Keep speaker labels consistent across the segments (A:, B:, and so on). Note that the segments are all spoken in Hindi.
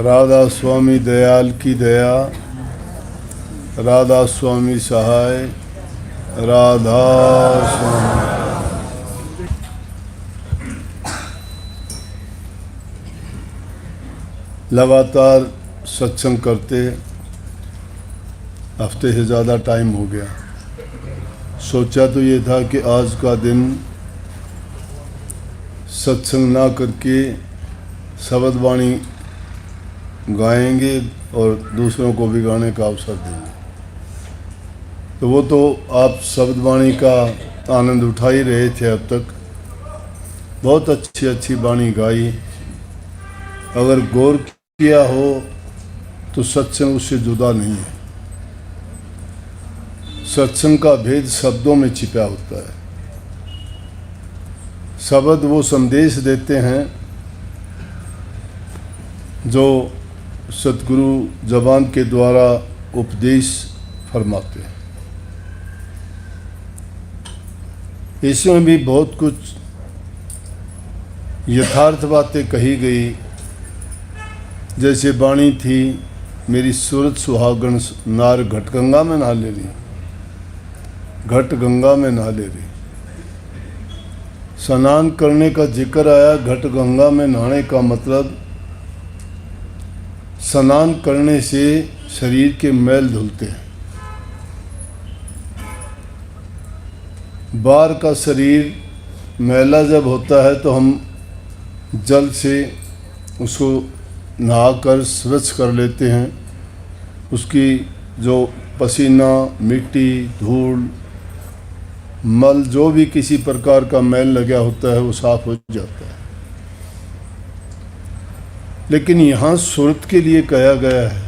A: राधा स्वामी दयाल की दया, राधा स्वामी सहाय, राधा स्वामी। लगातार सत्संग करते हफ्ते से ज़्यादा टाइम हो गया। सोचा तो ये था कि आज का दिन सत्संग ना करके शब्द वाणी गाएंगे और दूसरों को भी गाने का अवसर देंगे। तो वो तो आप शब्द वाणी का आनंद उठा ही रहे थे। अब तक बहुत अच्छी अच्छी वाणी गाई। अगर गौर किया हो तो सत्संग उससे जुदा नहीं है। सत्संग का भेद शब्दों में छिपा होता है। शब्द वो संदेश देते हैं जो सतगुरु जबान के द्वारा उपदेश फरमाते हैं। इसमें भी बहुत कुछ यथार्थ बातें कही गई। जैसे वाणी थी, मेरी सूरत सुहागन नार घट गंगा में नहा ले रही, घट गंगा में नहा ले रही। स्नान करने का जिक्र आया। घट गंगा में नहाने का मतलब स्नान करने से शरीर के मैल धुलते हैं। बाहर का शरीर मैला जब होता है तो हम जल से उसको नहाकर स्वच्छ कर लेते हैं। उसकी जो पसीना, मिट्टी, धूल, मल, जो भी किसी प्रकार का मैल लगा होता है वो साफ हो जाता है। लेकिन यहाँ सुरत के लिए कहा गया है।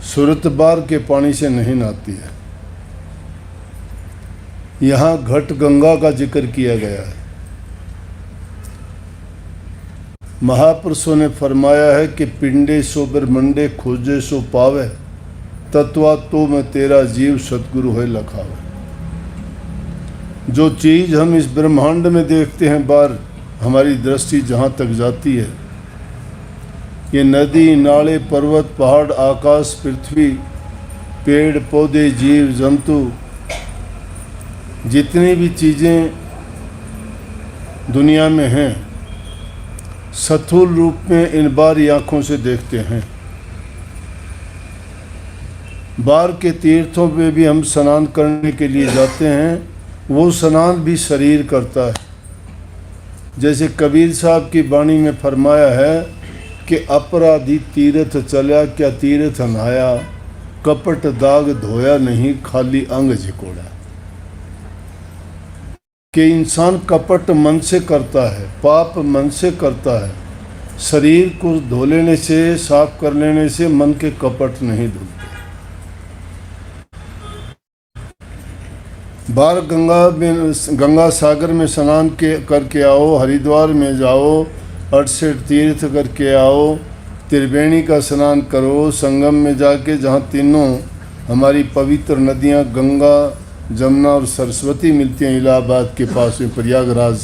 A: सुरत बार के पानी से नहीं नहाती है। यहाँ घट गंगा का जिक्र किया गया है। महापुरुषों ने फरमाया है कि पिंडे सो ब्रह्मंडे खोजे सो पावे, तत्वा तो में तेरा जीव सतगुरु है लखावे। जो चीज़ हम इस ब्रह्मांड में देखते हैं, बार हमारी दृष्टि जहाँ तक जाती है, ये नदी, नाले, पर्वत, पहाड़, आकाश, पृथ्वी, पेड़ पौधे, जीव जंतु, जितनी भी चीज़ें दुनिया में हैं, स्थूल रूप में इन बाहरी आँखों से देखते हैं। बाहर के तीर्थों पे भी हम स्नान करने के लिए जाते हैं। वो स्नान भी शरीर करता है। जैसे कबीर साहब की वाणी में फरमाया है कि अपराधी तीर्थ चला, क्या तीर्थ नहाया, कपट दाग धोया नहीं, खाली अंग झिकोड़ा। कि इंसान कपट मन से करता है, पाप मन से करता है। शरीर को धो लेने से, साफ कर लेने से मन के कपट नहीं धुलते। बाहर गंगा सागर में स्नान करके आओ, हरिद्वार में जाओ, 68 तीर्थ करके आओ, त्रिवेणी का स्नान करो, संगम में जाके जहाँ तीनों हमारी पवित्र नदियाँ गंगा, जमुना और सरस्वती मिलती हैं, इलाहाबाद के पास में प्रयागराज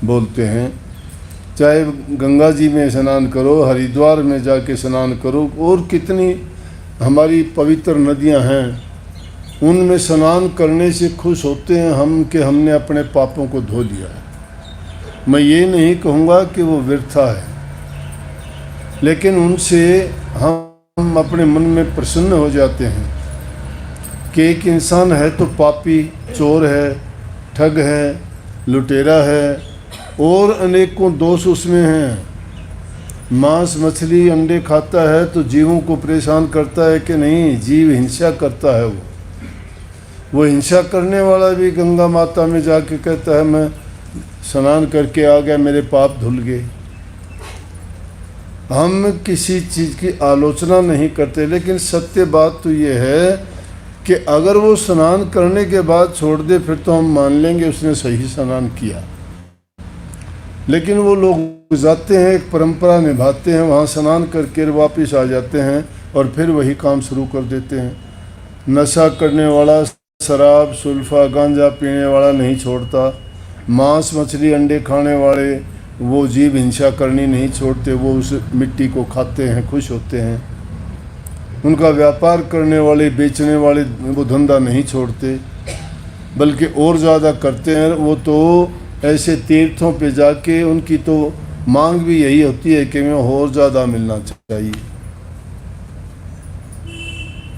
A: बोलते हैं। चाहे गंगा जी में स्नान करो, हरिद्वार में जाके स्नान करो, और कितनी हमारी पवित्र नदियाँ हैं, उनमें स्नान करने से खुश होते हैं हम कि हमने अपने पापों को धो लिया है। मैं ये नहीं कहूँगा कि वो व्यर्था है, लेकिन उनसे हम अपने मन में प्रसन्न हो जाते हैं कि एक इंसान है तो पापी, चोर है, ठग है, लुटेरा है, और अनेकों दोष उसमें हैं। मांस, मछली, अंडे खाता है तो जीवों को परेशान करता है कि नहीं, जीव हिंसा करता है। वो हिंसा करने वाला भी गंगा माता में जाके कहता है मैं स्नान करके आ गया, मेरे पाप धुल गए। हम किसी चीज़ की आलोचना नहीं करते, लेकिन सत्य बात तो ये है कि अगर वो स्नान करने के बाद छोड़ दे फिर तो हम मान लेंगे उसने सही स्नान किया। लेकिन वो लोग जाते हैं, एक परंपरा निभाते हैं, वहाँ स्नान करके वापस आ जाते हैं और फिर वही काम शुरू कर देते हैं। नशा करने वाला, शराब, सुल्फा, गांजा पीने वाला नहीं छोड़ता। मांस, मछली, अंडे खाने वाले, वो जीव हिंसा करनी नहीं छोड़ते, वो उस मिट्टी को खाते हैं, खुश होते हैं। उनका व्यापार करने वाले, बेचने वाले वो धंधा नहीं छोड़ते, बल्कि और ज़्यादा करते हैं। वो तो ऐसे तीर्थों पे जाके उनकी तो मांग भी यही होती है कि मैं और ज़्यादा मिलना चाहिए।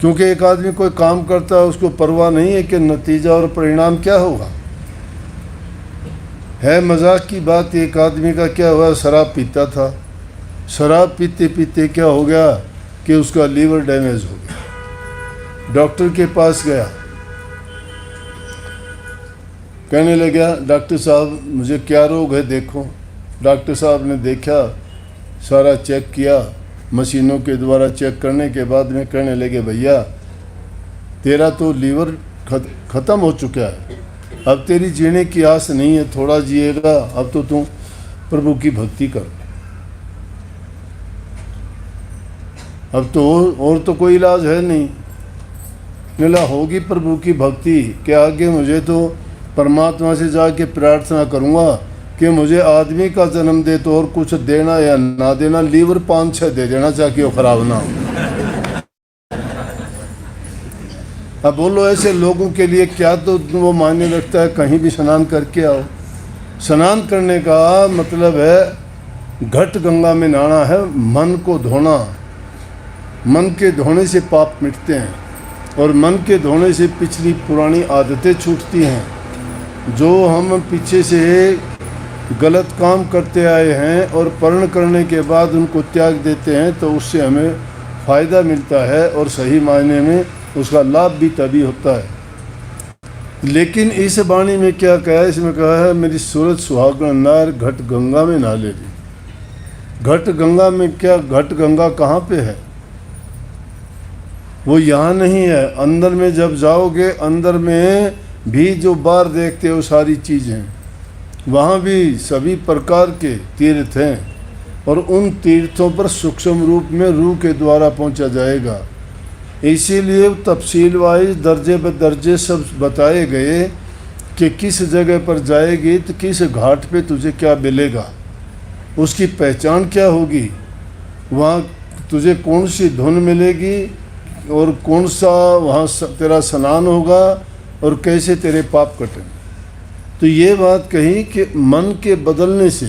A: क्योंकि एक आदमी कोई काम करता है, उसको परवाह नहीं है कि नतीजा और परिणाम क्या होगा। है मजाक की बात, एक आदमी का क्या हुआ, शराब पीता था, शराब पीते पीते क्या हो गया कि उसका लीवर डैमेज हो गया। डॉक्टर के पास गया, कहने लगा डॉक्टर साहब मुझे क्या रोग है देखो। डॉक्टर साहब ने देखा, सारा चेक किया, मशीनों के द्वारा चेक करने के बाद में कहने लगे भैया तेरा तो लीवर ख़त्म हो चुका है, अब तेरी जीने की आस नहीं है, थोड़ा जिएगा, अब तो तू प्रभु की भक्ति कर। अब तो और तो कोई इलाज है नहीं। मिला होगी प्रभु की भक्ति के आगे मुझे तो परमात्मा से जाके प्रार्थना करूँगा कि मुझे आदमी का जन्म दे तो और कुछ देना या ना देना, लीवर 5-6 दे देना चाहे वो खराब ना हो। अब बोलो ऐसे लोगों के लिए क्या तो वो मायने रखता है कहीं भी स्नान करके आओ। स्नान करने का मतलब है घट गंगा में नहाना है, मन को धोना। मन के धोने से पाप मिटते हैं और मन के धोने से पिछली पुरानी आदतें छूटती हैं। जो हम पीछे से गलत काम करते आए हैं और पर्ण करने के बाद उनको त्याग देते हैं तो उससे हमें फ़ायदा मिलता है और सही मायने में उसका लाभ भी तभी होता है। लेकिन इस वाणी में क्या कहा है, इसमें कहा है मेरी सूरत सुहागण नार घट गंगा में नहा ले रही। घट गंगा में क्या, घट गंगा कहाँ पे है, वो यहाँ नहीं है। अंदर में जब जाओगे, अंदर में भी जो बाहर देखते हो सारी चीज़ें, वहाँ भी सभी प्रकार के तीर्थ हैं और उन तीर्थों पर सूक्ष्म रूप में रूह के द्वारा पहुँचा जाएगा। इसीलिए तफसील वाइज दर्जे ब दर्जे सब बताए गए कि किस जगह पर जाएगी तो किस घाट पे तुझे क्या मिलेगा, उसकी पहचान क्या होगी, वहाँ तुझे कौन सी धुन मिलेगी और कौन सा वहाँ तेरा स्नान होगा और कैसे तेरे पाप कटेंगे। तो ये बात कही कि मन के बदलने से,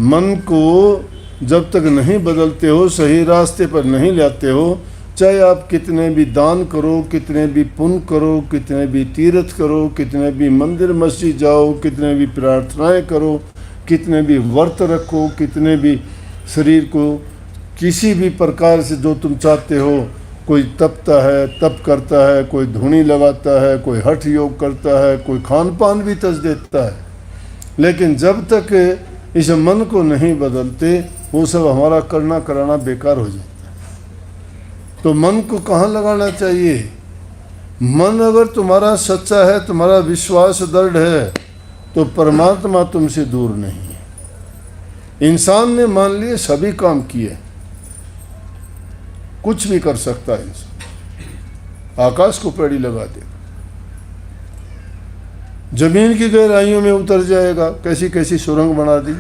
A: मन को जब तक नहीं बदलते हो, सही रास्ते पर नहीं लाते हो, चाहे आप कितने भी दान करो, कितने भी पुण्य करो, कितने भी तीर्थ करो, कितने भी मंदिर मस्जिद जाओ, कितने भी प्रार्थनाएं करो, कितने भी व्रत रखो, कितने भी शरीर को किसी भी प्रकार से जो तुम चाहते हो, कोई तपता है, तप करता है, कोई धुनी लगाता है, कोई हठ योग करता है, कोई खान पान भी तज देता है, लेकिन जब तक इस मन को नहीं बदलते वो सब हमारा करना कराना बेकार हो जाता है। तो मन को कहाँ लगाना चाहिए? मन अगर तुम्हारा सच्चा है, तुम्हारा विश्वास दृढ़ है, तो परमात्मा तुमसे दूर नहीं है। इंसान ने मान लिए सभी काम किए, कुछ भी कर सकता है इंसान, आकाश को पेड़ी लगा देगा, जमीन की गहराइयों में उतर जाएगा, कैसी कैसी सुरंग बना दी,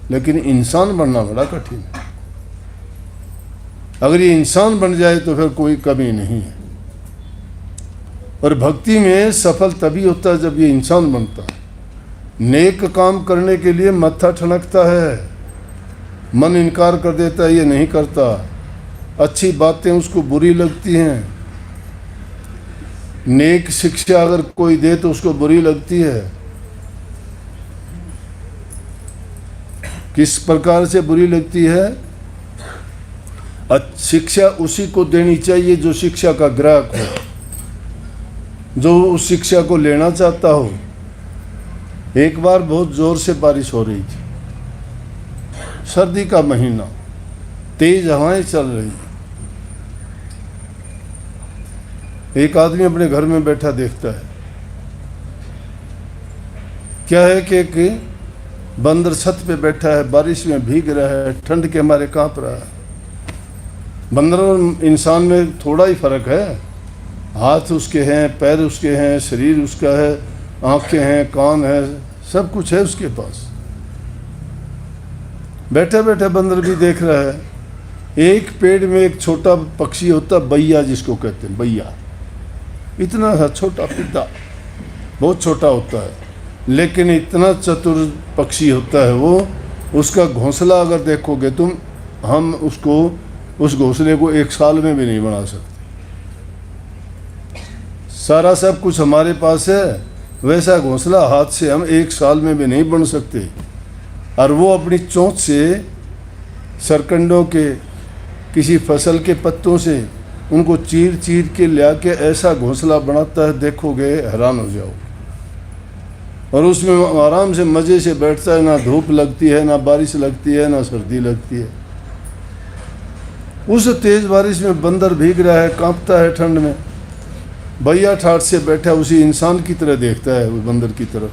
A: लेकिन इंसान बनना बड़ा कठिन है। अगर ये इंसान बन जाए तो फिर कोई कमी नहीं है। और भक्ति में सफल तभी होता है जब ये इंसान बनता है। नेक काम करने के लिए मत्था ठनकता है, मन इनकार कर देता है, ये नहीं करता, अच्छी बातें उसको बुरी लगती हैं, नेक शिक्षा अगर कोई दे तो उसको बुरी लगती है। किस प्रकार से बुरी लगती है? शिक्षा उसी को देनी चाहिए जो शिक्षा का ग्राहक हो, जो उस शिक्षा को लेना चाहता हो। एक बार बहुत जोर से बारिश हो रही थी, सर्दी का महीना, तेज हवाएं चल रही थी। एक आदमी अपने घर में बैठा देखता है, क्या है कि एक बंदर छत पे बैठा है, बारिश में भीग रहा है, ठंड के मारे कांप रहा है। बंदर और इंसान में थोड़ा ही फर्क है, हाथ उसके हैं, पैर उसके हैं, शरीर उसका है, आंखें हैं, कान है, सब कुछ है उसके पास। बैठे बैठे बंदर भी देख रहा है। एक पेड़ में एक छोटा पक्षी होता, बैया जिसको कहते हैं, बैया, इतना सा छोटा पिता, बहुत छोटा होता है, लेकिन इतना चतुर पक्षी होता है वो। उसका घोंसला अगर देखोगे तुम, हम उसको, उस घोंसले को 1 साल में भी नहीं बना सकते। सारा सब कुछ हमारे पास है, वैसा घोंसला हाथ से हम 1 साल में भी नहीं बन सकते। और वो अपनी चोंच से सरकंडों के, किसी फसल के पत्तों से उनको चीर चीर के ला के ऐसा घोंसला बनाता है, देखोगे हैरान हो जाओ। और उसमें आराम से मज़े से बैठता है, ना धूप लगती है, ना बारिश लगती है, ना सर्दी लगती है। उस तेज़ बारिश में बंदर भीग रहा है, कांपता है ठंड में। भैया ठाठ से बैठा उसी इंसान की तरह देखता है, वो बंदर की तरफ।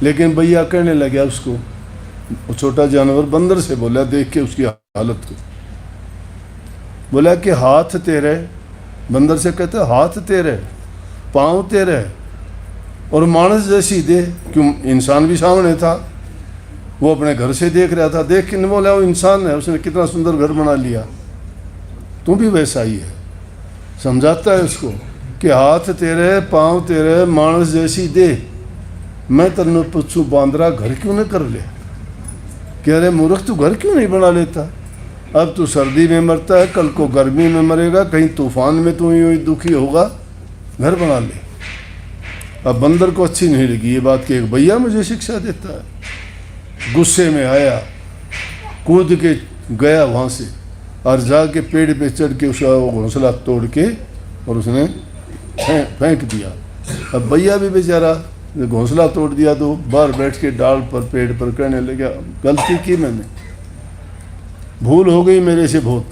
A: लेकिन भैया कहने लगा उसको, वो छोटा जानवर बंदर से बोला, देख के उसकी हालत को, बोला कि हाथ तेरे, बंदर से कहते हाथ तेरे, पाँव तेरे, और मानस जैसी दे। क्यों, इंसान भी सामने था, वो अपने घर से देख रहा था। देख के बोला वो इंसान है, उसने कितना सुंदर घर बना लिया, तू भी वैसा ही है। समझाता है उसको कि हाथ तेरे, पाँव तेरे, मानस जैसी दे। मैं तेन पूछू बांदरा घर क्यों नहीं कर ले? कह रहे मूर्ख, तू घर क्यों नहीं बना लेता? अब तू सर्दी में मरता है, कल को गर्मी में मरेगा, कहीं तूफान में तू यूँ दुखी होगा, घर बना ले। अब बंदर को अच्छी नहीं लगी ये बात कि एक भैया मुझे शिक्षा देता है। गुस्से में आया, कूद के गया वहाँ से, और जाके पेड़ पे चढ़ के उसका घोंसला तोड़ के और उसने फेंक दिया। अब भैया भी बेचारा, घोंसला तोड़ दिया तो बाहर बैठ के डाल पर, पेड़ पर कहने लगा, गलती की मैंने, भूल हो गई मेरे से बहुत।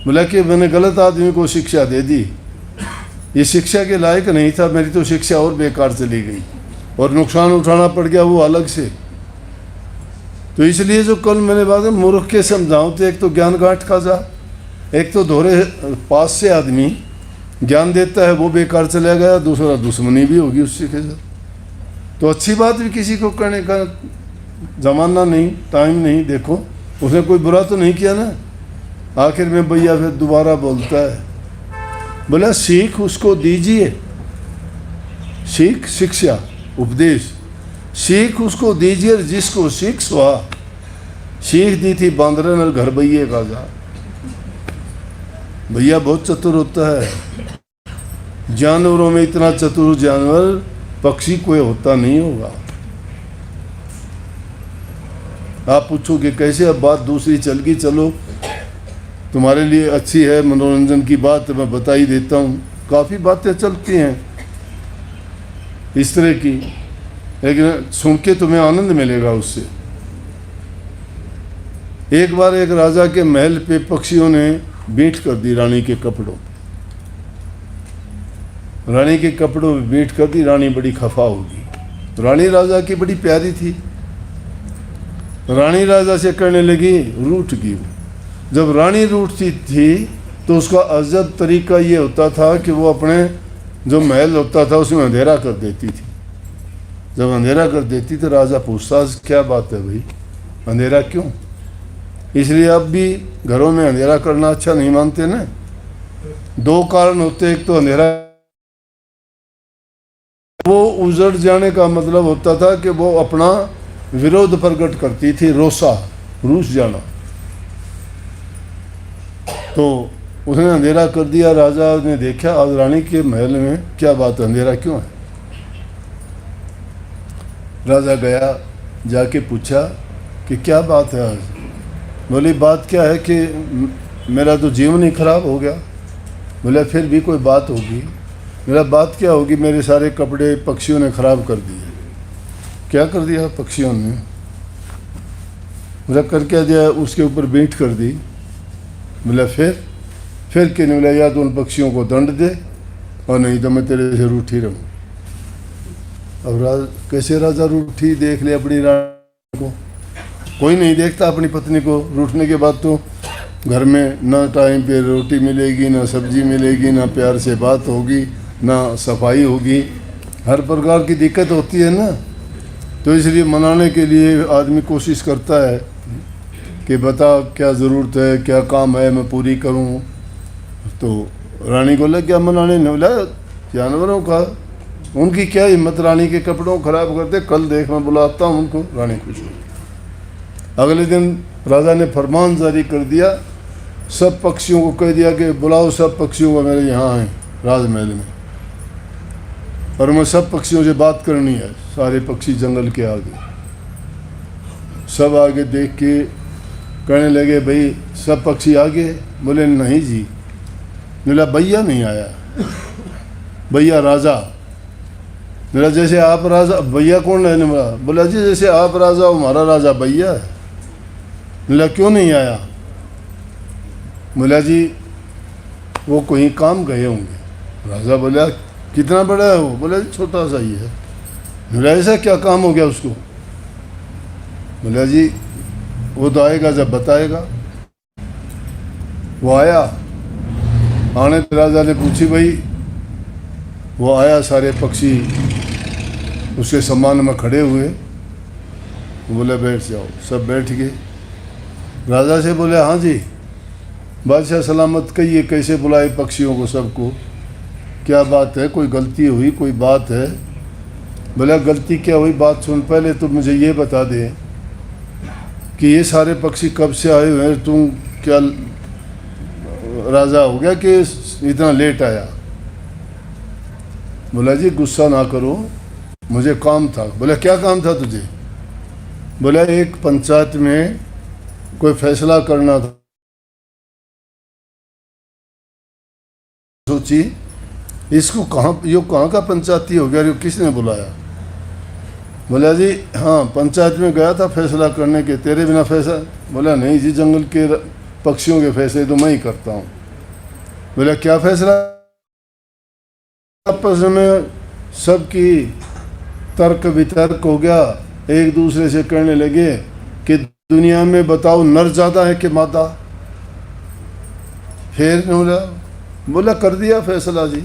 A: बोला कि मैंने गलत आदमी को शिक्षा दे दी, ये शिक्षा के लायक नहीं था, मेरी तो शिक्षा और बेकार चली गई और नुकसान उठाना पड़ गया वो अलग से। तो इसलिए जो कल मैंने बात है, मूर्ख के समझाऊँ तो एक तो ज्ञान गांठ खा जा, एक तो दोहरे पास से आदमी ज्ञान देता है वो बेकार चला गया, दूसरा दुश्मनी भी होगी उससे के साथ। तो अच्छी बात भी किसी को करने का ज़माना नहीं, टाइम नहीं। देखो उसने कोई बुरा तो नहीं किया ना। आखिर में भैया फिर दोबारा बोलता है, बोला सीख उसको दीजिए, सीख, शिक्षा, उपदेश, सीख उसको दीजिए जिसको सीख सुहा। सीख दी थी बांदर ने घर भैया का जा। भैया बहुत चतुर होता है, जानवरों में इतना चतुर जानवर पक्षी कोई होता नहीं होगा। आप पूछोगे कैसे, अब बात दूसरी चल गई, चलो तुम्हारे लिए अच्छी है, मनोरंजन की बात मैं बता ही देता हूँ। काफ़ी बातें चलती हैं इस तरह की, लेकिन सुन के तुम्हें आनंद मिलेगा उससे। एक बार एक राजा के महल पे पक्षियों ने बींट कर दी रानी के कपड़ों, रानी के कपड़ों में बींट कर दी। रानी बड़ी खफा होगी। रानी राजा की बड़ी प्यारी थी। रानी राजा से कहने लगी, रूठ गई। जब रानी रूठती थी तो उसका अजब तरीका ये होता था कि वो अपने जो महल होता था उसमें अंधेरा कर देती थी। जब अंधेरा कर देती तो राजा पूछता, क्या बात है भाई, अंधेरा क्यों? इसलिए अब भी घरों में अंधेरा करना अच्छा नहीं मानते ना। 2 कारण होते, एक तो अंधेरा, वो उजड़ जाने का मतलब होता था कि वो अपना विरोध प्रकट करती थी, रोसा, रूस जाना। तो उसने अंधेरा कर दिया। राजा ने देखा आज रानी के महल में क्या बात, अंधेरा क्यों है? राजा गया, जाके पूछा कि क्या बात है आज? बोली बात क्या है कि मेरा तो जीवन ही खराब हो गया। बोला फिर भी कोई बात होगी। मेरा बात क्या होगी, मेरे सारे कपड़े पक्षियों ने ख़राब कर दिए। क्या कर दिया पक्षियों ने? बोला कर क्या दिया? उसके ऊपर बींट कर दी। बोला फिर कि नहीं? बोला या तो उन पक्षियों को दंड दे और नहीं तो मैं तेरे से रूठी रहूँ। अब कैसे राजा रूठी देख ले अपनी रानी को? कोई नहीं देखता अपनी पत्नी को रूठने के बाद तो घर में ना टाइम पे रोटी मिलेगी, ना सब्जी मिलेगी, ना प्यार से बात होगी, ना सफाई होगी, हर प्रकार की दिक्कत होती है ना। तो इसलिए मनाने के लिए आदमी कोशिश करता है कि बता क्या ज़रूरत है, क्या काम है, मैं पूरी करूं। तो रानी को लग गया मनाने, ने बोला जानवरों का, उनकी क्या हिम्मत रानी के कपड़ों को ख़राब करते, कल देख मैं बुलाता हूँ उनको। रानी खुश हो। अगले दिन राजा ने फरमान जारी कर दिया, सब पक्षियों को कह दिया कि बुलाओ सब पक्षियों को मेरे यहाँ आए राजमहल में, और मैं सब पक्षियों से बात करनी है। सारे पक्षी जंगल के आगे, सब आगे देख के कहने लगे भाई सब पक्षी आगे? बोले नहीं जी। बोला भैया नहीं आया। भैया राजा। बोला जैसे आप राजा, भैया कौन है? बोला जी जैसे आप राजा हो, हमारा राजा भैया है। बोला क्यों नहीं आया? बोला जी वो कोई काम गए होंगे। राजा बोला कितना बड़ा है वो? बोला जी छोटा सा ही है। बोला ऐसा क्या काम हो गया उसको? बोला जी वो तो आएगा जब बताएगा। वो आया, आने पे राजा ने पूछी भाई, वो आया, सारे पक्षी उसके सम्मान में खड़े हुए। बोले बैठ जाओ। सब बैठ गए। राजा से बोले हाँ जी बादशाह सलामत, कहिए कैसे बुलाए पक्षियों को सबको, क्या बात है, कोई गलती हुई, कोई बात है? बोला गलती क्या हुई, बात सुन, पहले तो मुझे ये बता दे कि ये सारे पक्षी कब से आए हुए हैं, तुम क्या राजा हो गया कि इतना लेट आया? बोला जी गुस्सा ना करो, मुझे काम था। बोला क्या काम था तुझे? बोला एक पंचायत में कोई फैसला करना था। सोची इसको कहाँ का पंचायती हो गया, किसने बुलाया? बोला जी हाँ पंचायत में गया था फैसला करने के, तेरे बिना फैसला? बोला नहीं जी जंगल के पक्षियों के फैसले तो मैं ही करता हूँ। बोला क्या फैसला? आपस में सबकी तर्क वितर्क हो गया, एक दूसरे से कहने लगे कि दुनिया में बताओ नर ज़्यादा है कि मादा? फिर बोला कर दिया फैसला जी।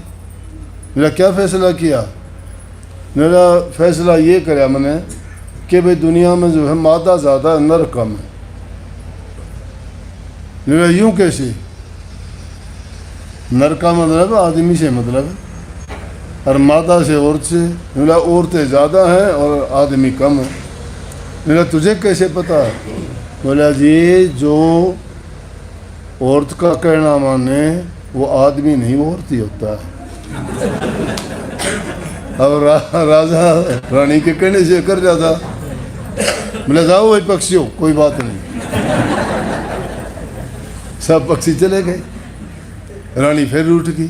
A: मेरा क्या फैसला किया? मेरा फैसला ये कराया मैंने कि भाई दुनिया में जो है मादा ज़्यादा है, नर कम है। मेरा यूँ कैसे? नर का मतलब आदमी से मतलब है, और मादा से औरत से। मेरा औरतें ज़्यादा हैं और आदमी कम है। मेरा तुझे कैसे पता? बोला जी जो औरत का कहना माने वो आदमी नहीं, वो औरत ही होता है। अब राजा रानी के कहने से कर जाता। बोले जाओ वही पक्षियों, कोई बात नहीं। सब पक्षी चले गए। रानी फिर रूठ गई,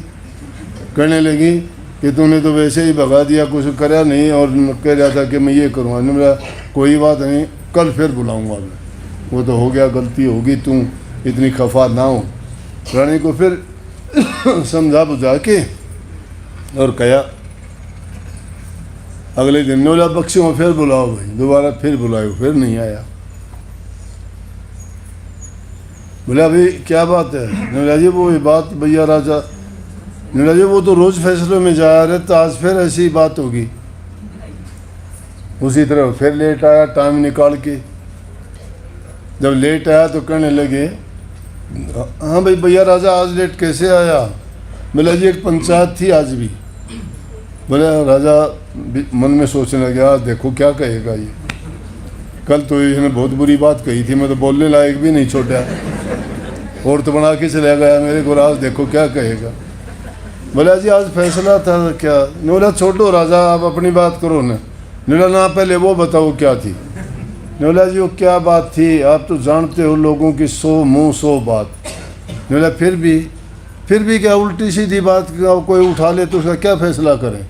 A: कहने लगी कि तूने तो वैसे ही भगा दिया, कुछ करा नहीं, और कह रहा था कि मैं ये करूँगा। बोला कोई बात नहीं, कल फिर बुलाऊंगा मैं, वो तो हो गया, गलती होगी, तू इतनी खफा ना हो। रानी को फिर समझा बुझा के और कहा। अगले दिन बोला पक्षियों फिर बुलाओ भाई, दोबारा फिर बुलाओ, फिर नहीं आया। बोला भाई क्या बात है? बोला जी वो बात भैया राजा, बोला जी वो तो रोज़ फैसलों में जा रहे, तो आज फिर ऐसी बात होगी। उसी तरह फिर लेट आया टाइम निकाल के। जब लेट आया तो कहने लगे हाँ भाई भैया राजा आज लेट कैसे आया? बोला जी एक पंचायत थी आज भी। बोला राजा मन में सोचने लगा देखो क्या कहेगा ये, कल तो इसने बहुत बुरी बात कही थी, मैं तो बोलने लायक भी नहीं छोड़ा, और तो बना के चला गया मेरे को, आज देखो क्या कहेगा। बोला जी आज फैसला था क्या? बोला छोड़ो राजा आप अपनी बात करो ना। बोला ना पहले वो बताओ क्या थी। बोला जी वो क्या बात थी, आप तो जानते हो लोगों की 100 मुँह 100 बात। बोला फिर भी क्या उल्टी सीधी बात कोई उठा ले तो उसका क्या फैसला करें?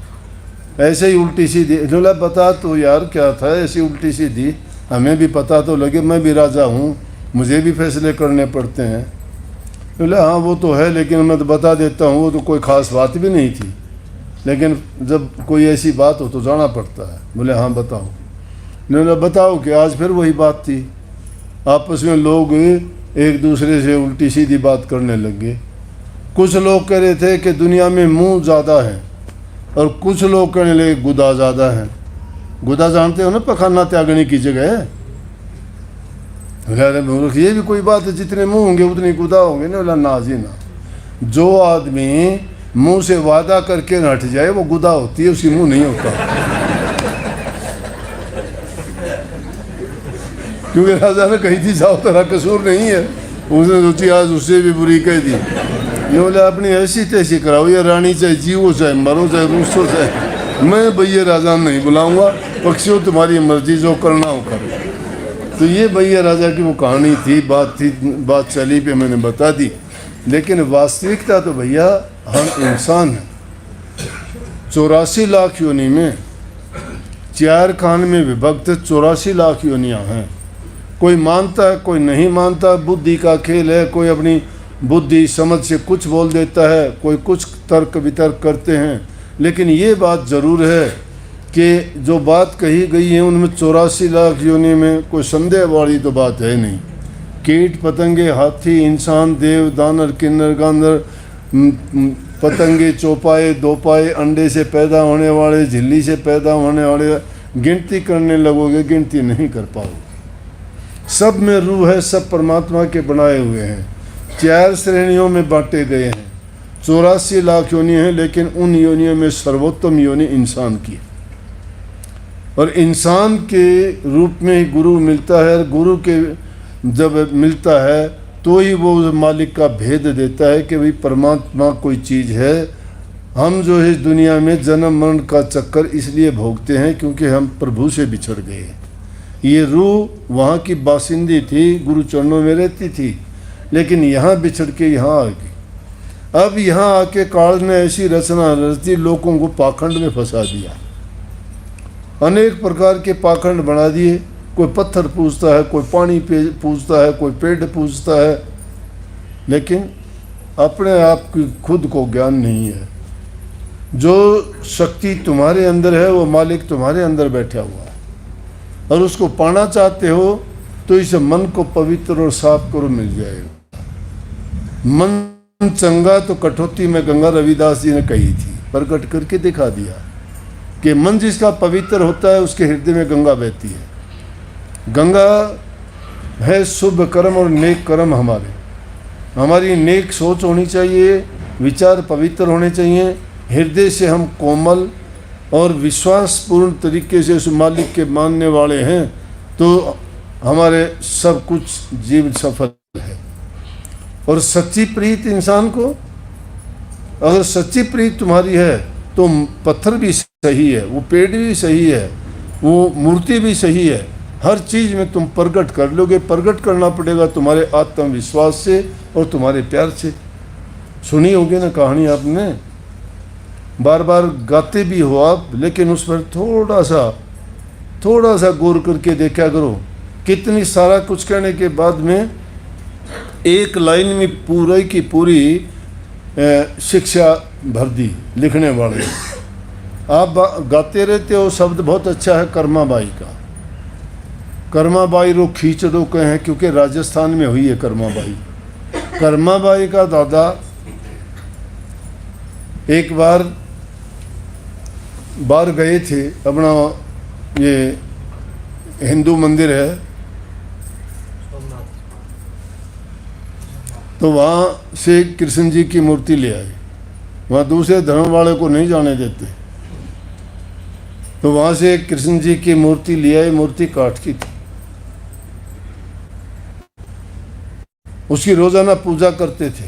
A: ऐसे ही उल्टी सीधी। बोला बता तो यार क्या था ऐसी उल्टी सीधी, हमें भी पता तो लगे, मैं भी राजा हूँ, मुझे भी फैसले करने पड़ते हैं। बोला हाँ वो तो है, लेकिन मैं तो बता देता हूँ, वो तो कोई ख़ास बात भी नहीं थी, लेकिन जब कोई ऐसी बात हो तो जाना पड़ता है। बोले हाँ बताओ। बोला बताओ कि आज फिर वही बात थी, आपस में लोग एक दूसरे से उल्टी सीधी बात करने लग गए। कुछ लोग कह रहे थे कि दुनिया में मुंह ज़्यादा है, और कुछ लोग कहने लगे गुदा ज़्यादा है। गुदा जानते हो ना, पखाना त्यागने की जगह है। अरे मूर्ख, ये भी कोई बात है? जितने मुंह होंगे उतने गुदा होंगे ना। बोला ना जी ना, जो आदमी मुंह से वादा करके न हट जाए वो गुदा होती है, उसकी मुंह नहीं होता। क्योंकि राजा ने कही थी जाओ तेरा कसूर नहीं है, उसने सोची आज उससे भी बुरी कह दी। ये बोले अपनी ऐसी तैसी कराओ, ये रानी चाहे जीवो चाहे मरो चाहे रूसो चाहे, मैं भैया राजा नहीं बुलाऊंगा, पक्षियों तुम्हारी मर्जी, जो करना हो करो। तो ये भैया राजा की वो कहानी थी, बात चली पे मैंने बता दी। लेकिन वास्तविकता तो भैया हम इंसान हैं। 84 लाख योनि में 4 खान में विभक्त 84 लाख योनियाँ हैं। कोई मानता है, कोई नहीं मानता, बुद्धि का खेल है। कोई अपनी बुद्धि समझ से कुछ बोल देता है, कोई कुछ तर्क वितर्क करते हैं। लेकिन ये बात ज़रूर है कि जो बात कही गई है उनमें 84 लाख योनि में कोई संदेह वाली तो बात है नहीं। कीट पतंगे, हाथी, इंसान, देव, दानर, किन्नर, गांधर, पतंगे, चौपाए, दोपाए, अंडे से पैदा होने वाले, झिल्ली से पैदा होने वाले, गिनती करने लगोगे गिनती नहीं कर पाओगे। सब में रूह है, सब परमात्मा के बनाए हुए हैं। 4 श्रेणियों में बांटे गए हैं। 84 लाख योनि हैं, लेकिन उन योनियों में सर्वोत्तम योनि इंसान की है। और इंसान के रूप में ही गुरु मिलता है। और गुरु के जब मिलता है तो ही वो मालिक का भेद देता है कि भाई परमात्मा कोई चीज़ है। हम जो है इस दुनिया में जन्म मरण का चक्कर इसलिए भोगते हैं क्योंकि हम प्रभु से बिछड़ गए हैं। ये रूह वहाँ की बासिंदी थी, गुरु चरणों में रहती थी, लेकिन यहाँ बिछड़ के यहाँ आ गई। अब यहाँ आके काल ने ऐसी रचना रच दी, लोगों को पाखंड में फंसा दिया। अनेक प्रकार के पाखंड बना दिए। कोई पत्थर पूजता है, कोई पानी पूजता है, कोई पेड़ पूजता है, लेकिन अपने आप की खुद को ज्ञान नहीं है। जो शक्ति तुम्हारे अंदर है वो मालिक तुम्हारे अंदर बैठा हुआ है, और उसको पाना चाहते हो तो इस मन को पवित्र और साफ करो, मिल जाएगा। मन चंगा तो कठौती में गंगा, रविदास जी ने कही थी, प्रकट करके दिखा दिया कि मन जिसका पवित्र होता है उसके हृदय में गंगा बहती है। गंगा है शुभ कर्म और नेक कर्म। हमारी नेक सोच होनी चाहिए, विचार पवित्र होने चाहिए, हृदय से हम कोमल और विश्वासपूर्ण तरीके से उस मालिक के मानने वाले हैं तो हमारे सब कुछ जीवन सफल है। और सच्ची प्रीत इंसान को, अगर सच्ची प्रीत तुम्हारी है तो पत्थर भी सही है, वो पेड़ भी सही है, वो मूर्ति भी सही है, हर चीज़ में तुम प्रकट कर लोगे। प्रकट करना पड़ेगा तुम्हारे आत्मविश्वास से और तुम्हारे प्यार से। सुनी होगी ना कहानी आपने, बार बार गाते भी हो आप, लेकिन उस पर थोड़ा सा गौर करके देखा करो। कितनी सारा कुछ कहने के बाद में एक लाइन में पूरी की पूरी शिक्षा भर दी लिखने वाले। आप गाते रहते हो, शब्द बहुत अच्छा है कर्माबाई का। कर्माबाई रो खींचड़ो कहे हैं क्योंकि राजस्थान में हुई है कर्माबाई। कर्माबाई का दादा एक बार बाहर गए थे, अपना ये हिंदू मंदिर है तो वहाँ से कृष्ण जी की मूर्ति ले आए। वहाँ दूसरे धर्म वाले को नहीं जाने देते, तो वहाँ से कृष्ण जी की मूर्ति ले आए। मूर्ति काठ की थी, उसकी रोजाना पूजा करते थे।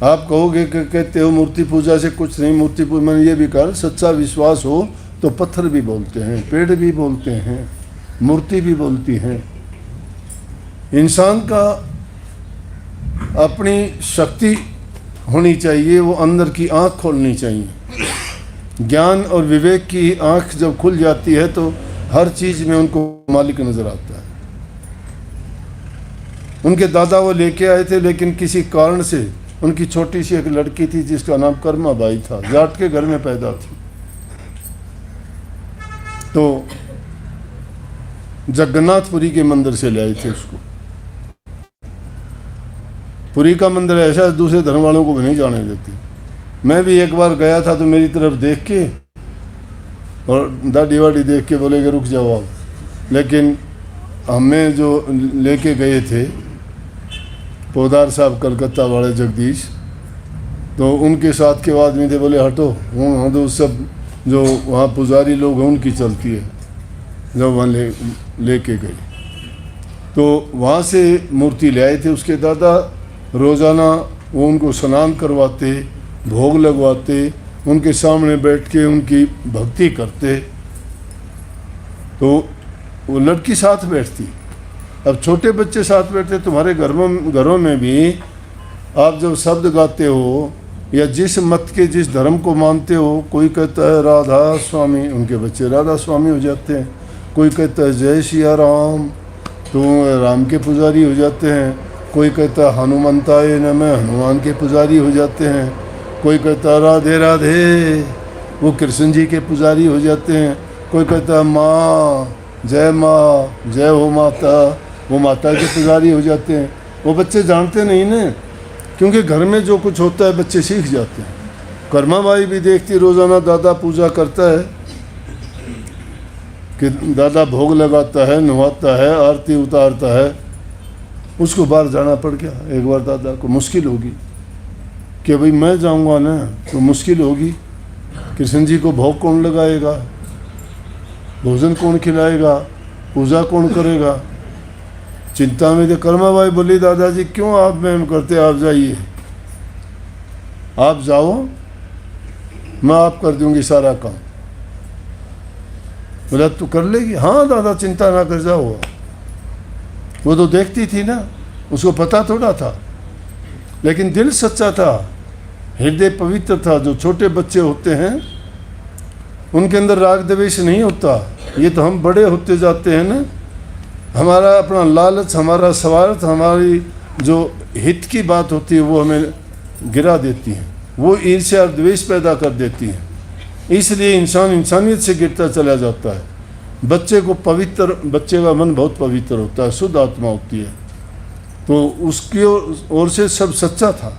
A: आप कहोगे कि कहते हो मूर्ति पूजा से कुछ नहीं, मूर्ति पूजा मैंने ये भी कहा, सच्चा विश्वास हो तो पत्थर भी बोलते हैं, पेड़ भी बोलते हैं, मूर्ति भी बोलती हैं। इंसान का अपनी शक्ति होनी चाहिए, वो अंदर की आँख खोलनी चाहिए। ज्ञान और विवेक की आँख जब खुल जाती है तो हर चीज़ में उनको मालिक नजर आता है। उनके दादा वो लेके आए थे, लेकिन किसी कारण से उनकी छोटी सी एक लड़की थी जिसका नाम कर्माबाई था, जाट के घर में पैदा थी। तो जगन्नाथपुरी के मंदिर से ले आए थे उसको। पुरी का मंदिर ऐसा है, दूसरे धर्म वालों को भी नहीं जाने देती। मैं भी एक बार गया था तो मेरी तरफ देख के और दाढ़ी वाड़ी देख के बोले कि रुक जाओ आप, लेकिन हमें जो लेके गए थे पोदार साहब कलकत्ता वाले जगदीश, तो उनके साथ के आदमी थे, बोले हटो, वहाँ तो सब जो वहाँ पुजारी लोग हैं उनकी चलती है। जब वहाँ लेके गए तो वहाँ से मूर्ति ले आए थे। उसके दादा रोज़ाना वो उनको स्नान करवाते, भोग लगवाते, उनके सामने बैठ के उनकी भक्ति करते। तो वो लड़की साथ बैठती, अब छोटे बच्चे साथ बैठते। तुम्हारे घरों में भी आप जब शब्द गाते हो या जिस मत के जिस धर्म को मानते हो, कोई कहता है राधा स्वामी, उनके बच्चे राधा स्वामी हो जाते हैं। कोई कहता है जय सिया राम, तो राम के पुजारी हो जाते हैं। कोई कहता है हनुमंताय नमः, हनुमान के पुजारी हो जाते हैं। कोई कहता है राधे राधे, वो कृष्ण जी के पुजारी हो जाते हैं। कोई कहता है माँ, जय हो माता, वो माता के पुजारी हो जाते हैं। वो बच्चे जानते नहीं ना, क्योंकि घर में जो कुछ होता है बच्चे सीख जाते हैं। कर्मा बाई भी देखती रोज़ाना दादा पूजा करता है कि दादा भोग लगाता है, नहाता है, आरती उतारता है। उसको बाहर जाना पड़ गया एक बार, दादा को मुश्किल होगी कि भाई मैं जाऊंगा ना तो मुश्किल होगी, कृष्ण जी को भोग कौन लगाएगा, भोजन कौन खिलाएगा, पूजा कौन करेगा। चिंता में थे। कर्माबाई बोली दादाजी क्यों आप मैम करते, आप जाइए, आप जाओ, मैं आप कर दूंगी सारा काम। बोला तू कर लेगी? हाँ दादा चिंता ना कर, जाओ। वो तो देखती थी ना, उसको पता थोड़ा था, लेकिन दिल सच्चा था, हृदय पवित्र था। जो छोटे बच्चे होते हैं उनके अंदर राग द्वेष नहीं होता। ये तो हम बड़े होते जाते हैं ना, हमारा अपना लालच, हमारा स्वार्थ, हमारी जो हित की बात होती है वो हमें गिरा देती है, वो ईर्ष्या और द्वेष पैदा कर देती है। इसलिए इंसान इंसानियत से गिरता चला जाता है। बच्चे को पवित्र, बच्चे का मन बहुत पवित्र होता है, शुद्ध आत्मा होती है, तो उसकी ओर से सब सच्चा था।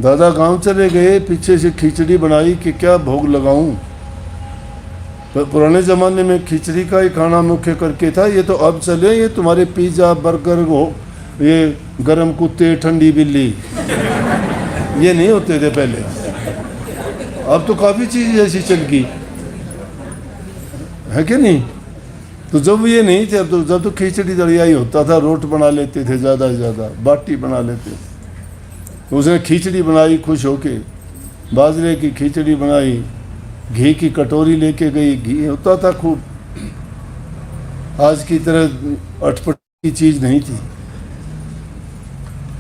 A: दादा गांव चले गए, पीछे से खिचड़ी बनाई कि क्या भोग लगाऊं। पुराने ज़माने में खिचड़ी का ही खाना मुख्य करके था। ये तो अब चले, ये तुम्हारे पिज़्ज़ा बर्गर हो, ये गरम कुत्ते, ठंडी बिल्ली, ये नहीं होते थे पहले। अब तो काफ़ी चीज़ ऐसी चल गई है कि नहीं। तो जब ये नहीं थे, अब तो जब तो खिचड़ी दलिया ही होता था, रोट बना लेते थे, ज़्यादा से ज़्यादा बाटी बना लेते थे। उसने खिचड़ी बनाई खुश होके, बाजरे की खिचड़ी बनाई, घी की कटोरी लेके गई, घी होता था खूब, आज की तरह अटपट की चीज़ नहीं थी।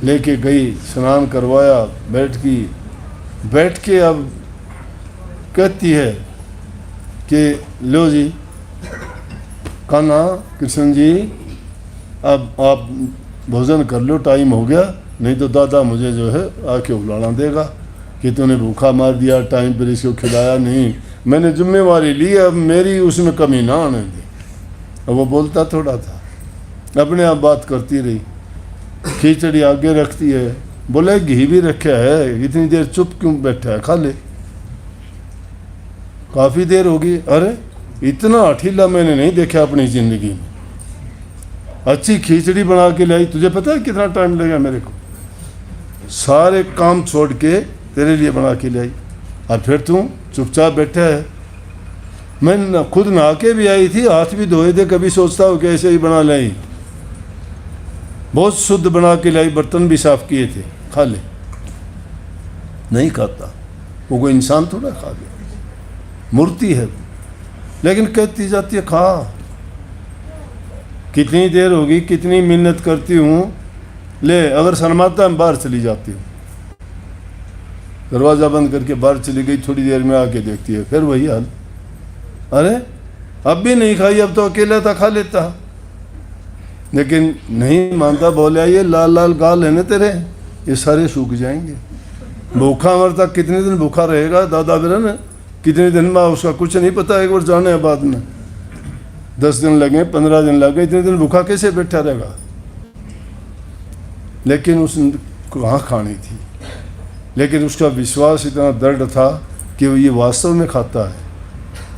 A: लेके गई, स्नान करवाया, बैठ के अब कहती है कि लो जी कान्हा, कृष्ण जी अब आप भोजन कर लो, टाइम हो गया, नहीं तो दादा मुझे जो है आके उलाना देगा कि तूने भूखा मार दिया, टाइम पर इसको खिलाया नहीं। मैंने जिम्मेवारी ली, अब मेरी उसमें कमी ना आने दी। अब वो बोलता थोड़ा था, अपने आप बात करती रही। खिचड़ी आगे रखती है, बोले घी भी रखा है, इतनी देर चुप क्यों बैठा है, खा ले। काफ़ी देर होगी, अरे इतना अठीला मैंने नहीं देखा अपनी ज़िंदगी में। अच्छी खिचड़ी बना के लाई, तुझे पता है कितना टाइम लगा मेरे को, सारे काम छोड़ के तेरे लिए बना के लाई, और फिर तू चुपचाप बैठा है। मैं खुद नहा के भी आई थी, हाथ भी धोए थे, कभी सोचता हूँ कि ऐसे ही बना लाई, बहुत शुद्ध बना के लाई, बर्तन भी साफ किए थे, खा ले। नहीं खाता, वो कोई इंसान थोड़ा खा ले, मूर्ति है। लेकिन कहती जाती है खा। कितनी देर होगी, कितनी मिन्नत करती हूँ, ले। अगर शर्माता है बाहर चली जाती हूँ, दरवाज़ा बंद करके बाहर चली गई, थोड़ी देर में आके देखती है, फिर वही हाल। अरे अब भी नहीं खाई, अब तो अकेला था, खा लेता। लेकिन नहीं मानता, बोले ये लाल लाल गाल है ना तेरे, ये सारे सूख जाएंगे। भूखा मरता, कितने दिन भूखा रहेगा दादा बिरन, कितने दिन में उसका कुछ नहीं पता। एक बार जाने बाद में 10 दिन लगे, 15 दिन लगे, इतने दिन भूखा कैसे बैठा रहेगा। लेकिन उसने कहाँ खानी थी। लेकिन उसका विश्वास इतना दृढ़ था कि वो ये वास्तव में खाता है।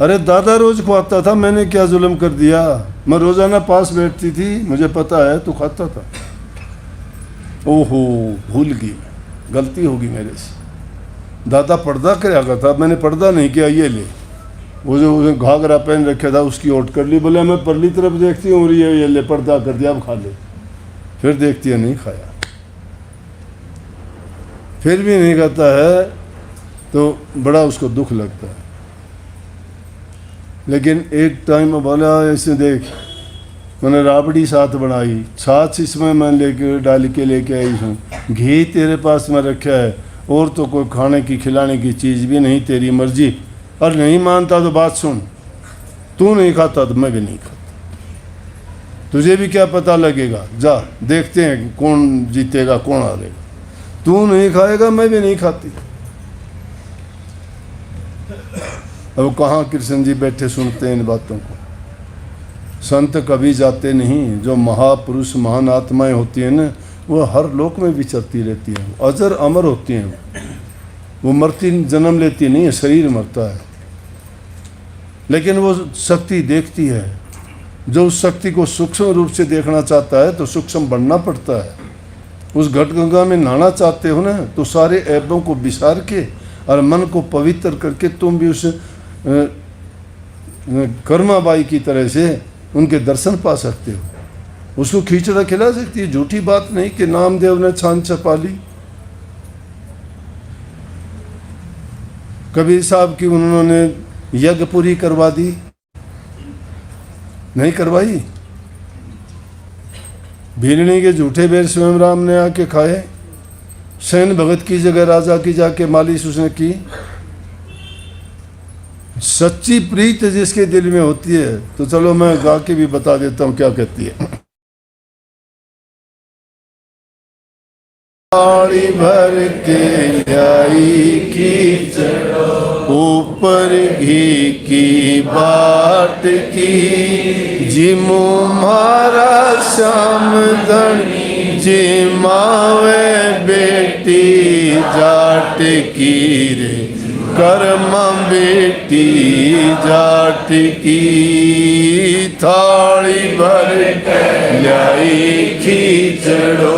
A: अरे दादा रोज खुआता था, मैंने क्या जुल्म कर दिया, मैं रोज़ाना पास बैठती थी, मुझे पता है तू खाता था। ओहो, भूल गई मैं, गलती होगी मेरे से। दादा पर्दा कराया था, मैंने पर्दा नहीं किया, ये ले। वो जो उसने घाघरा पहन रखा था उसकी ओट कर ली, बोले मैं परली तरफ देखती हूँ और ये ले पर्दा कर दिया, अब खा ले। फिर देखती है नहीं खाया, फिर भी नहीं खाता है तो बड़ा उसको दुख लगता है। लेकिन एक टाइम बोला ऐसे देख, मैंने राबड़ी साथ बनाई, छाछ इसमें मैं लेके डाल के लेके आई हूँ, घी तेरे पास में रखा है, और तो कोई खाने की खिलाने की चीज़ भी नहीं, तेरी मर्जी। और नहीं मानता तो बात सुन, तू नहीं खाता तो मैं भी नहीं खाता, तुझे भी क्या पता लगेगा, जा देखते हैं कौन जीतेगा कौन हारेगा। तू नहीं खाएगा मैं भी नहीं खाती। अब कहाँ कृष्ण जी बैठे सुनते हैं इन बातों को। संत कभी जाते नहीं, जो महापुरुष महान आत्माएं होती हैं ना, वो हर लोक में विचरती रहती हैं, अजर अमर होती हैं। वो मरती जन्म लेती नहीं है, शरीर मरता है, लेकिन वो शक्ति देखती है। जो उस शक्ति को सूक्ष्म रूप से देखना चाहता है तो सूक्ष्म बनना पड़ता है। उस घटगंगा में नहाना चाहते हो ना, तो सारे ऐबों को विसार के और मन को पवित्र करके तुम भी उस कर्माबाई की तरह से उनके दर्शन पा सकते हो। उसको खिचड़ा खिला सकती है, झूठी बात नहीं कि नामदेव ने छान छपा ली। कबीर साहब की उन्होंने यज्ञ पूरी करवा दी, नहीं करवाई। भीलनी के झूठे बेर स्वयं राम ने आके खाए। सैन भगत की जगह राजा की जाके मालिश उसने की। सच्ची प्रीत जिसके दिल में होती है, तो चलो मैं गा के भी बता देता हूँ क्या कहती है। थाली भर के लाई खींचड़ो, ऊपर घी की बाट की, जिमो मारा श्याम धनी, जिमावे बेटी जाट की रे, कर्मा बेटी जाट की। थाली भर के लाई खींचड़ो,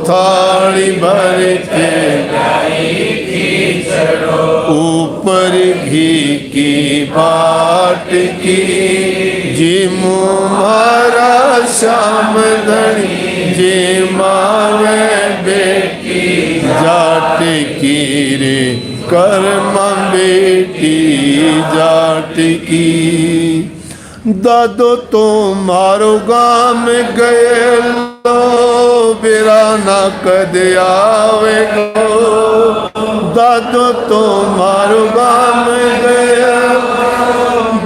A: थाली भर के लाई खींचड़ो, ऊपर घी की बाट की, जिमो मारा श्याम धनी, जिमावे बेटी जाट की रे, कर्मा बेटी जाट की। दादो तो मारो गाम गए लो, बिराना कद आवे गो। दादो तो मारो गाम गए,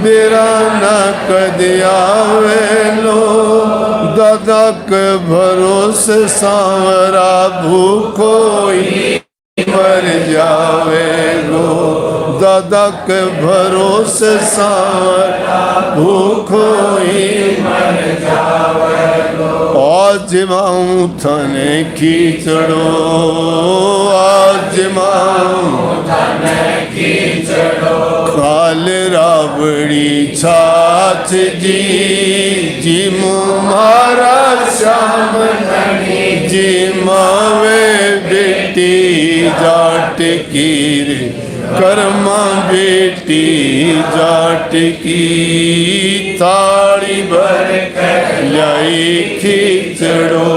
A: बिराना कद आवे लो। दादा के भरोसे सांवरा भूखो मर जावे गो। दादा के भरोसे सांवरा भूखो ही मर जावे गो। आज माऊं थने खींचड़ो, आज माऊं थने खींचड़ो, काल राबड़ी छाछ जी, जिमो मारा श्याम धनी, जिमावे बेटी जाट की रे, कर्मा बेटी जाट की। थाली भर के लाई खींचड़ो,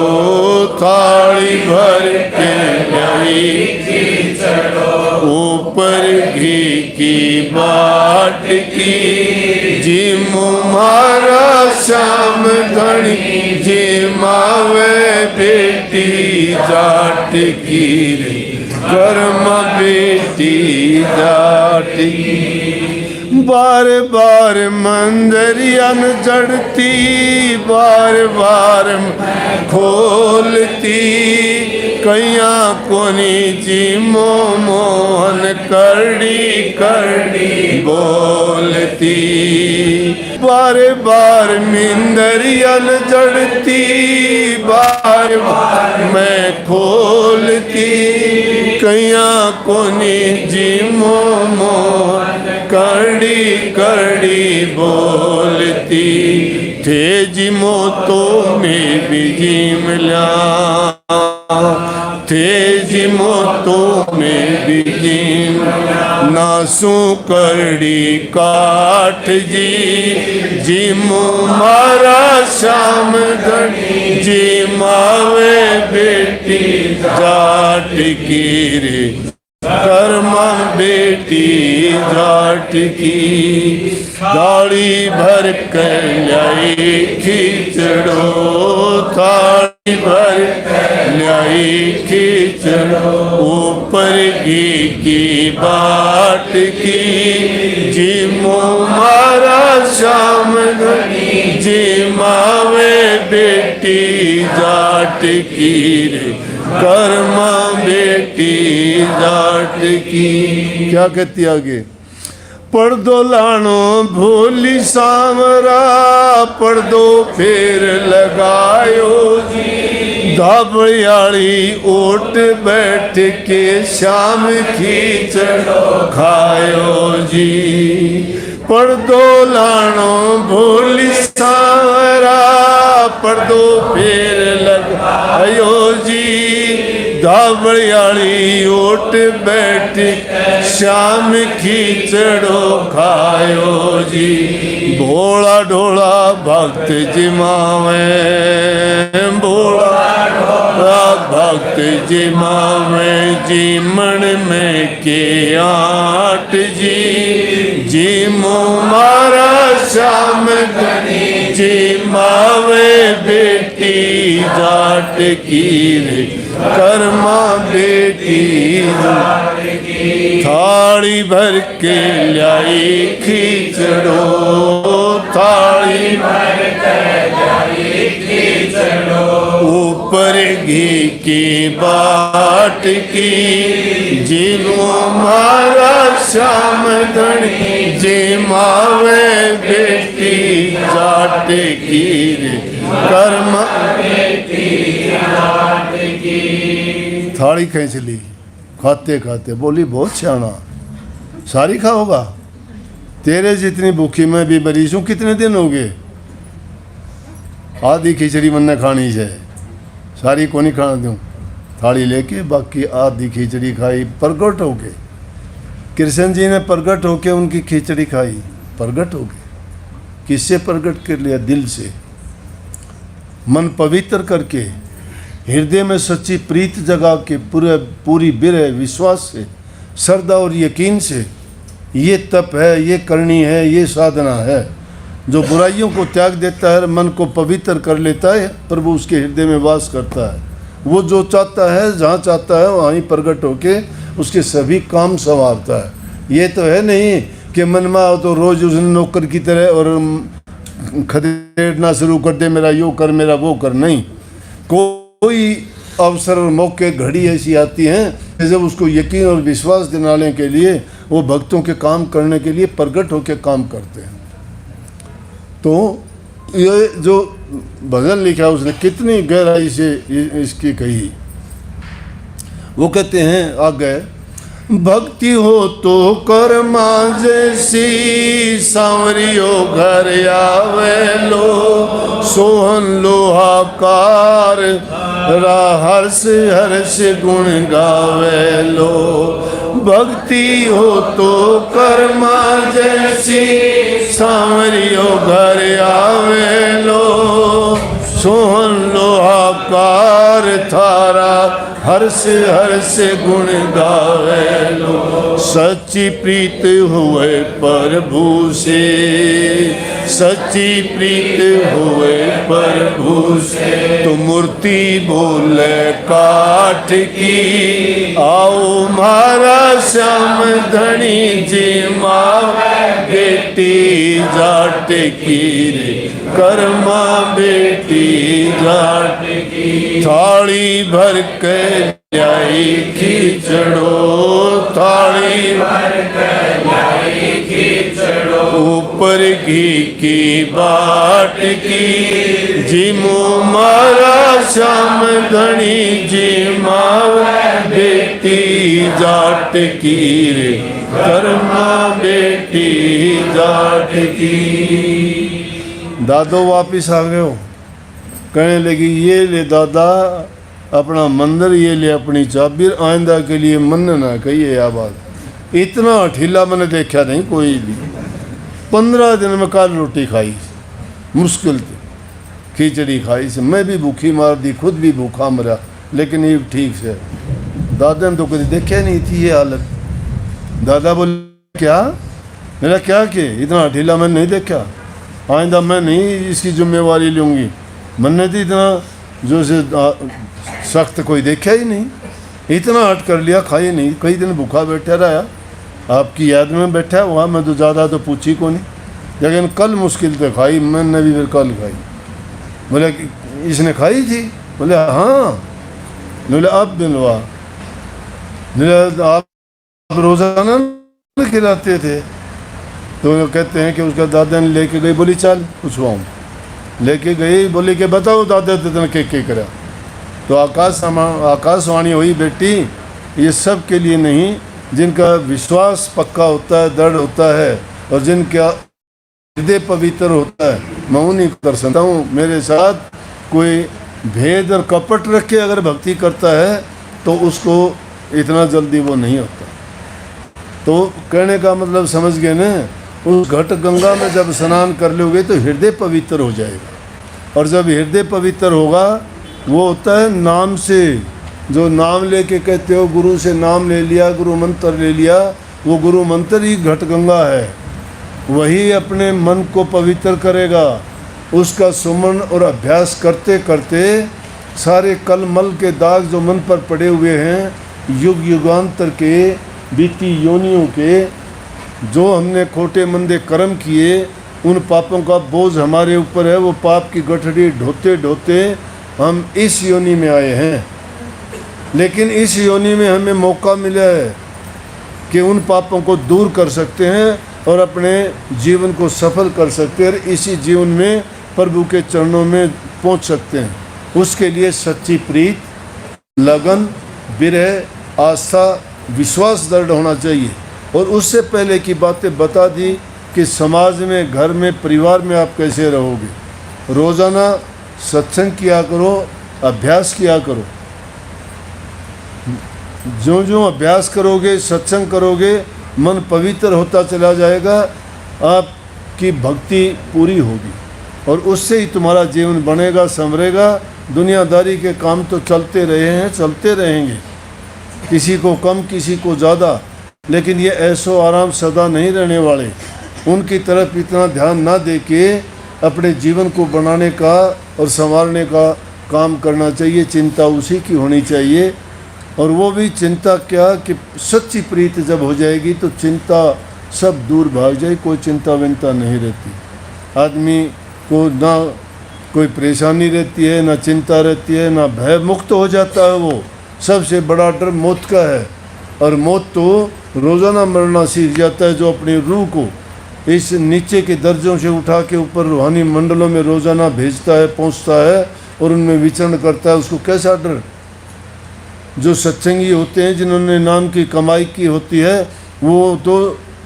A: थाली भर के लाई खींचड़ो, ऊपर घी की बाट की, जिमो मारा श्याम धनी, जिमावे बेटी जाट की रे, कर्मा बेटी जाट की। बार बार मंदरियन जड़ती, बार बार खोलती, कैया कोनी जिमो मोहन करड़ी करड़ी बोलती। बार बार मिंदरियन जड़ती, बार बार मैं खोलती कैया कोनी जिमो मोर कड़ी कड़ी बोलती थे जिमो तो मैं भी जिम ला थे जिमो तो मैं भी जिम नासू करड़ी काठ जी जिमो मारा शाम घड़ी जिमावे बेटी जाट की रे कर्मा बेटी जाट की दाढ़ी भर कर लाई खिचड़ो थाली भर लाई खिचड़ो ऊपर घी की बाट की जिमो मारा शाम घड़ी जिमावे बेटी जाट की रे कर्मा बेटी जाट की। क्या कहती आगे? पर्दो लाणो भोली सांवरा पर्दो फेर लगायो जी धाबड़ियाली ओट बैठ के शाम खींचड़ो खायो जी पर्दो लाणो भोली सांवरा पर्दो फेर लगायो जी धाबड़ियाली ओट बैठ शाम खींचड़ो खायो जी भोला ढोला भक्त जिमावे भोला ढोला भक्त जिमावे जीमण में के आट जी जिमो मारा शाम घड़ी जिमावे बेटी जाट की रे कर्मा बेटी थाली भर के लाई खिचड़ो थाली भर के लाई खिचड़ो ऊपर घी की बाट की जिमो मारा शाम घड़ी जिमावे बेटी जाट की रे कर्मा थाली खींच ली खाते खाते बोली बहुत सियाना सारी खाओगा तेरे जितनी भूखी मैं भी मरीज हूँ कितने दिन हो गए आधी खिचड़ी मैंने खानी है सारी को नहीं खाना दूँ थाली लेके बाकी आधी खिचड़ी खाई प्रगट हो गए कृष्ण जी ने प्रगट होके उनकी खिचड़ी खाई प्रगट हो गए किससे प्रगट कर लिया दिल से मन पवित्र करके हृदय में सच्ची प्रीत जगा के पूरी बिरह विश्वास से श्रद्धा और यकीन से ये तप है ये करनी है ये साधना है जो बुराइयों को त्याग देता है मन को पवित्र कर लेता है प्रभु उसके हृदय में वास करता है वो जो चाहता है जहाँ चाहता है वहीं प्रकट होके उसके सभी काम संवारता है ये तो है नहीं कि मन में आओ तो रोज उस नौकर की तरह और खदेड़ना शुरू कर दे मेरा यो कर मेरा वो कर नहीं कोई अवसर और मौके घड़ी ऐसी आती हैं जब उसको यकीन और विश्वास दिलाने के लिए वो भक्तों के काम करने के लिए प्रकट होकर काम करते हैं। तो ये जो भजन लिखा उसने कितनी गहराई से इसकी कही। वो कहते हैं आगे भक्ति हो तो कर्मा जैसी सांवरियो घर आवे लो सोहन लोहाकार हर्ष हर्ष गुण गावे लो भक्ति हो तो कर्मा जैसी सांवरियो घर आवे लो सोहन लोहाकार थारा हर्ष हर्ष गुण गावे लो सच्ची प्रीत हुए प्रभु से सच्ची प्रीत हुए प्रभु से तो मूर्ति बोले काठ की आओ मारा श्याम धनी जी माँ बेटी जाट की रे कर्मा बेटी जाट की थाली भर के लाई खिचड़ो थाली भर के लाई खिचड़ो ऊपर घी की बाट की जिमो मारा श्याम धनी जी मावे बेटी जाट की रे कर्मा बेटी जाट की। दादो वापिस आ गए हो, कहने लगी ये ले दादा अपना मंदिर, ये ले अपनी चाबी, आइंदा के लिए मन ना कहिए यह बात। इतना अठीला मैंने देखा नहीं कोई भी। 15 दिन में काल रोटी खाई मुश्किल थी, खिचड़ी खाई से, मैं भी भूखी मार दी, खुद भी भूखा मरा, लेकिन ये ठीक से। दादा ने तो कभी देखा नहीं थी ये हालत। दादा बोले क्या, मेरा क्या कि इतना अठीला मैंने नहीं देखा, आइंदा मैं नहीं इसकी जिम्मेवारी लूँगी। मैंने तो इतना जो से सख्त कोई देखा ही नहीं, इतना हट कर लिया, खाई नहीं, कई दिन भूखा बैठा रहा, आपकी याद में बैठा वहाँ, मैं तो ज़्यादा तो पूछी को नहीं, लेकिन कल मुश्किल से खाई, मैंने भी फिर कल खाई। बोले इसने खाई थी, बोले हाँ, बोले अब दिलवा, बोले आप रोज़ाना खिलाते थे, तो कहते हैं कि उसका दादा ने लेके गई, बोली चल पूछवाऊँ, लेके गई, बोली कि बताओ दादा तेने के करा, तो आकाशवाणी हुई बेटी ये सब के लिए नहीं, जिनका विश्वास पक्का होता है, दृढ़ होता है, और जिनका हृदय पवित्र होता है, मैं उन्हीं को कर सकता हूँ। मेरे साथ कोई भेद और कपट रख के अगर भक्ति करता है तो उसको इतना जल्दी वो नहीं होता। तो कहने का मतलब समझ गए ना, उस घट गंगा में जब स्नान कर लोगे तो हृदय पवित्र हो जाएगा, और जब हृदय पवित्र होगा वो होता है नाम से, जो नाम लेके कहते हो गुरु से नाम ले लिया, गुरु मंत्र ले लिया, वो गुरु मंत्र ही घट गंगा है, वही अपने मन को पवित्र करेगा। उसका सुमन और अभ्यास करते करते सारे कल मल के दाग जो मन पर पड़े हुए हैं, युग युगांतर के, बीती योनियों के, जो हमने खोटे मंदे कर्म किए, उन पापों का बोझ हमारे ऊपर है, वो पाप की गठड़ी ढोते ढोते हम इस योनि में आए हैं। लेकिन इस योनि में हमें मौका मिला है कि उन पापों को दूर कर सकते हैं और अपने जीवन को सफल कर सकते हैं, और इसी जीवन में प्रभु के चरणों में पहुंच सकते हैं। उसके लिए सच्ची प्रीत, लगन, विरह, आस्था, विश्वास दृढ़ होना चाहिए। और उससे पहले की बातें बता दी कि समाज में, घर में, परिवार में आप कैसे रहोगे। रोज़ाना सत्संग किया करो, अभ्यास किया करो। जो जो अभ्यास करोगे, सत्संग करोगे, मन पवित्र होता चला जाएगा, आपकी भक्ति पूरी होगी, और उससे ही तुम्हारा जीवन बनेगा, संवरेगा। दुनियादारी के काम तो चलते रहे हैं, चलते रहेंगे, किसी को कम, किसी को ज़्यादा, लेकिन ये ऐसो आराम सदा नहीं रहने वाले। उनकी तरफ इतना ध्यान ना दे के अपने जीवन को बनाने का और संवारने का काम करना चाहिए। चिंता उसी की होनी चाहिए, और वो भी चिंता क्या कि सच्ची प्रीत जब हो जाएगी तो चिंता सब दूर भाग जाए, कोई चिंता विंता नहीं रहती। आदमी को ना कोई परेशानी रहती है, ना चिंता रहती है, ना भय मुक्त हो जाता है। वो सबसे बड़ा डर मौत का है, और मौत तो रोज़ाना मरना सीख जाता है, जो अपनी रूह को इस नीचे के दर्जों से उठा के ऊपर रूहानी मंडलों में रोज़ाना भेजता है, पहुंचता है और उनमें विचरण करता है। उसको कैसा डर। जो सत्संगी होते हैं, जिन्होंने नाम की कमाई की होती है, वो तो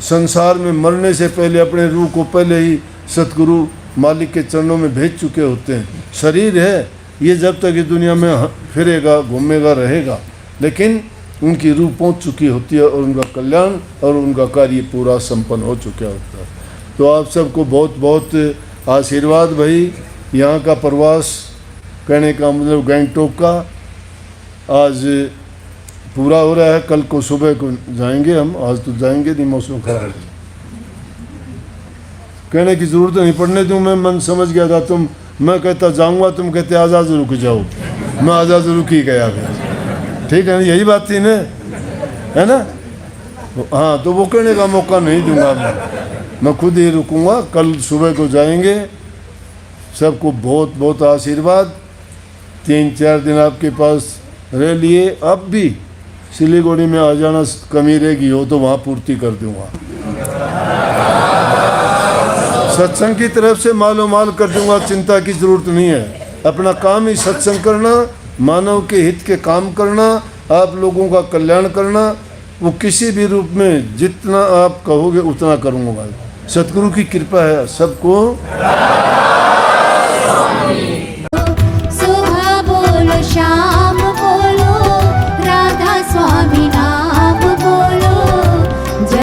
A: संसार में मरने से पहले अपने रूह को पहले ही सतगुरु मालिक के चरणों में भेज चुके होते हैं। शरीर है ये, जब तक इस दुनिया में फिरेगा, घूमेगा, रहेगा, लेकिन उनकी रूह पहुंच चुकी होती है, और उनका कल्याण और उनका कार्य पूरा संपन्न हो चुका होता है। तो आप सबको बहुत बहुत आशीर्वाद भाई। यहाँ का प्रवास, कहने का मतलब गैंगटोक का, आज पूरा हो रहा है। कल को सुबह को जाएंगे हम, आज तो जाएंगे नहीं, मौसम खराब है। कहने की ज़रूरत नहीं पड़ने दूँ, मैं मन समझ गया था। मैं कहता जाऊँगा, तुम कहते आज़ाद रुक जाओ, मैं आज़ाद रुक ही गया फिर। ठीक है, यही बात थी ना, है ना। हाँ, तो वो कहने का मौका नहीं दूंगा, मैं खुद ही रुकूंगा। कल सुबह को जाएंगे। सबको बहुत बहुत आशीर्वाद। 3-4 दिन आपके पास रह लिए। अब भी सिलीगुड़ी में आ जाना, कमी रहेगी हो तो वहाँ पूर्ति कर दूंगा। सत्संग की तरफ से मालो माल कर दूंगा, चिंता की ज़रूरत नहीं है। अपना काम ही सत्संग करना, मानव के हित के काम करना, आप लोगों का कल्याण करना। वो किसी भी रूप में जितना आप कहोगे उतना करूँगा। सतगुरु की कृपा है सबको।